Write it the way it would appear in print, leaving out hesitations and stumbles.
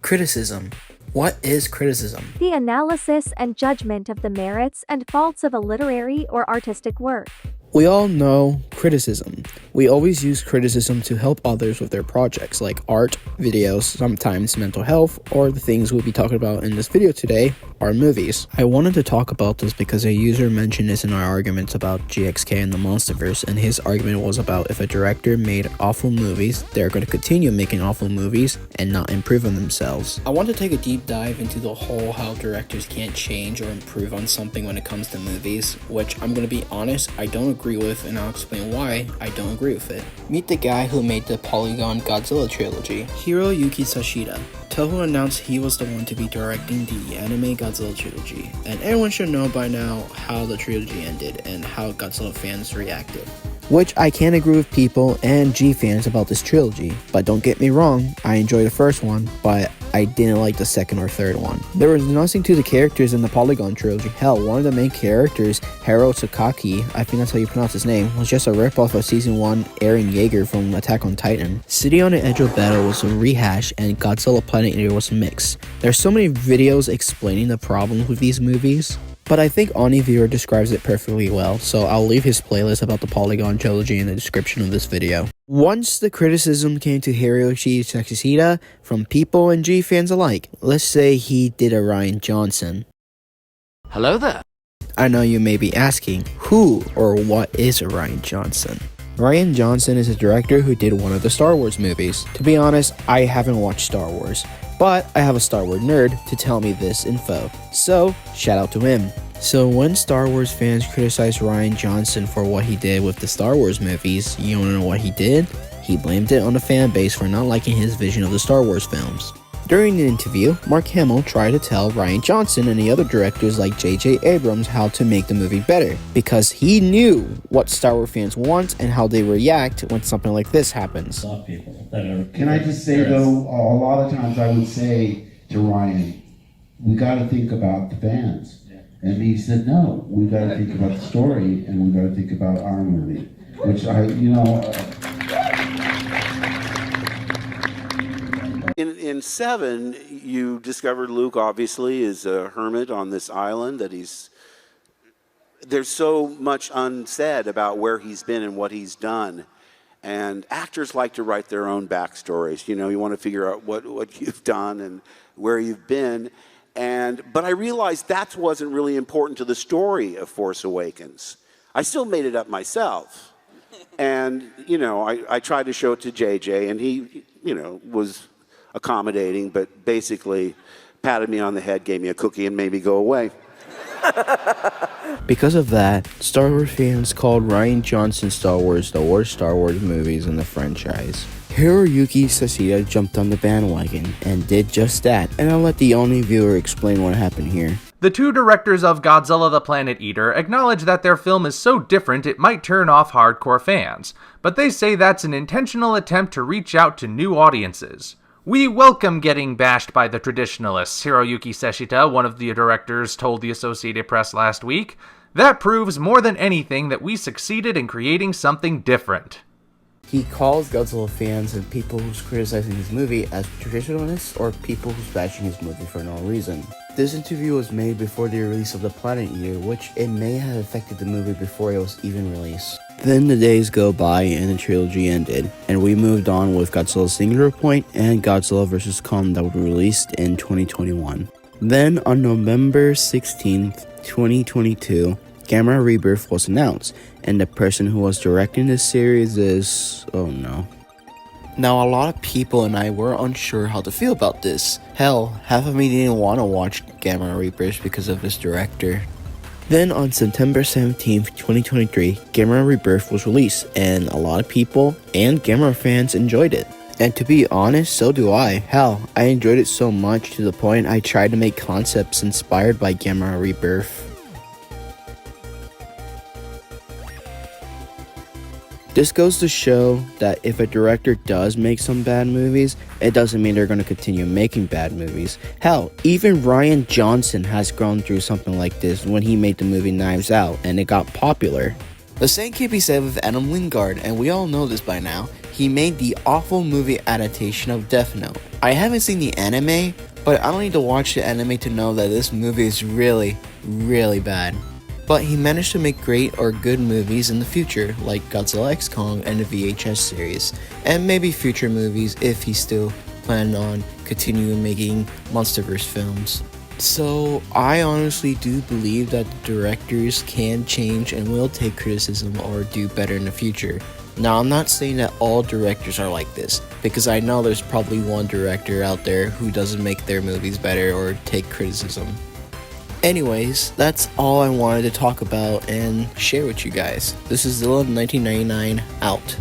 Criticism. What is criticism? The analysis and judgment of the merits and faults of a literary or artistic work. We all know criticism. We always use criticism to help others with their projects like art, videos, sometimes mental health, or the things we'll be talking about in this video today are movies. I wanted to talk about this because a user mentioned this in our arguments about GXK and the Monsterverse, and his argument was about if a director made awful movies, they're going to continue making awful movies and not improve on themselves. I want to take a deep dive into the whole how directors can't change or improve on something when it comes to movies, which I'm going to be honest, I don't agree with, and I'll explain why I don't agree with it. Meet the guy who made the Polygon Godzilla trilogy, Hiroyuki Sashida. Toho announced he was the one to be directing the anime Godzilla trilogy, and everyone should know by now how the trilogy ended and how Godzilla fans reacted. Which I can't agree with people and G fans about this trilogy, but don't get me wrong, I enjoyed the first one, but I didn't like the second or third one. There was nothing to the characters in the Polygon trilogy. Hell, one of the main characters, Hiro Tsukaki, I think that's how you pronounce his name, was just a ripoff of Season 1 Eren Yeager from Attack on Titan. City on the Edge of Battle was a rehash, and Godzilla Planet Eater was a mix. There's so many videos explaining the problems with these movies, but I think Oniviewer describes it perfectly well, so I'll leave his playlist about the Polygon trilogy in the description of this video. Once the criticism came to Hiroshi Sashida from people and G fans alike, let's say he did a Rian Johnson. Hello there. I know you may be asking, who or what is a Rian Johnson? Rian Johnson is a director who did one of the Star Wars movies. To be honest, I haven't watched Star Wars, but I have a Star Wars nerd to tell me this info, so shout out to him. So when Star Wars fans criticized Rian Johnson for what he did with the Star Wars movies, you wanna know what he did? He blamed it on the fan base for not liking his vision of the Star Wars films. During the interview, Mark Hamill tried to tell Rian Johnson and the other directors like J.J. Abrams how to make the movie better, because he knew what Star Wars fans want and how they react when something like this happens. Can I just say though, a lot of times I would say to Ryan, we got to think about the fans. And he said, no, we got to think about the story and we got to think about our movie, which In 7, you discovered Luke obviously is a hermit on this island, that there's so much unsaid about where he's been and what he's done. And actors like to write their own backstories. You know, you want to figure out what you've done and where you've been. But I realized that wasn't really important to the story of Force Awakens. I still made it up myself. And, you know, I tried to show it to JJ, and he, you know, was accommodating, but basically patted me on the head, gave me a cookie, and made me go away. Because of that, Star Wars fans called Rian Johnson Star Wars the worst Star Wars movies in the franchise. Hiroyuki Sashida jumped on the bandwagon and did just that, and I'll let the only viewer explain what happened here. The two directors of Godzilla the Planet Eater acknowledge that their film is so different it might turn off hardcore fans, but they say that's an intentional attempt to reach out to new audiences. We welcome getting bashed by the traditionalists, Hiroyuki Sashida, one of the directors, told the Associated Press last week. That proves more than anything that we succeeded in creating something different. He calls Godzilla fans and people who's criticizing his movie as traditionalists or people who's bashing his movie for no reason. This interview was made before the release of the Planet Eater, which it may have affected the movie before it was even released. Then the days go by and the trilogy ended, and we moved on with Godzilla Singular Point and Godzilla vs. Kong that were released in 2021. Then on November 16th, 2022, Gamera Rebirth was announced, and the person who was directing this series is... oh no. Now, a lot of people and I were unsure how to feel about this. Hell, half of me didn't want to watch Gamera Rebirth because of this director. Then on September 17th, 2023, Gamera Rebirth was released, and a lot of people and Gamera fans enjoyed it. And to be honest, so do I. Hell, I enjoyed it so much to the point I tried to make concepts inspired by Gamera Rebirth. This goes to show that if a director does make some bad movies, it doesn't mean they're going to continue making bad movies. Hell, even Rian Johnson has gone through something like this when he made the movie Knives Out, and it got popular. The same can be said with Adam Lingard, and we all know this by now. He made the awful movie adaptation of Death Note. I haven't seen the anime, but I don't need to watch the anime to know that this movie is really, really bad. But he managed to make great or good movies in the future, like Godzilla X Kong and the VHS series, and maybe future movies if he's still planning on continuing making MonsterVerse films. So I honestly do believe that the directors can change and will take criticism or do better in the future. Now, I'm not saying that all directors are like this, because I know there's probably one director out there who doesn't make their movies better or take criticism. Anyways, that's all I wanted to talk about and share with you guys. This is Zilla1999 out.